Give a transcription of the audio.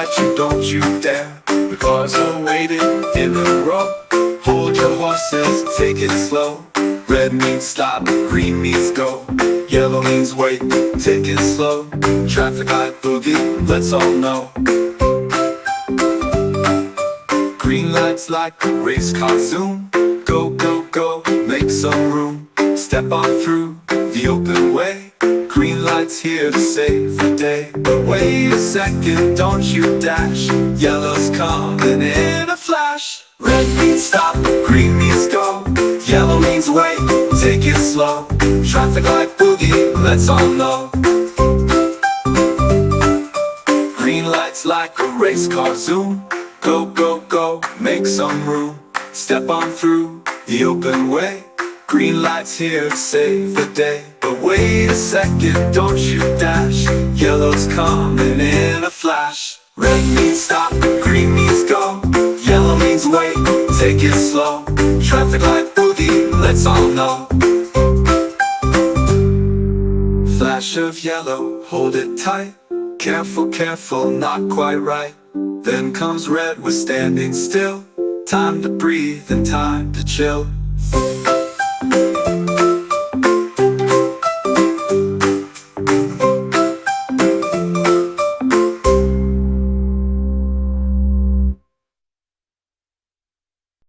at you, don't you dare. The cars are waiting in a row. Hold your horses, take it slow. Red means stop, green means go. Yellow means wait, take it slow. Traffic light boogie, let's all know. Green lights like a race car zoom. Go, go, go, make some room. Step on through the open way. Green lights here to save the day. But wait a second, don't you dash. Yellow's coming in a flash. Red means stop, green means go. Yellow means wait, take it slow. Traffic light boogie, let's all know. Green lights like a race car zoom. Go, go, go, make some room. Step on through the open way. Green lights here to save the day. But wait a second, don't you dash. Yellow's coming in a flash. Red means stop, green means go. Yellow means wait, take it slow. Traffic light boogie, let's all know. Flash of yellow, hold it tight. Careful, careful, not quite right. Then comes red, we're standing still. Time to breathe and time to chill.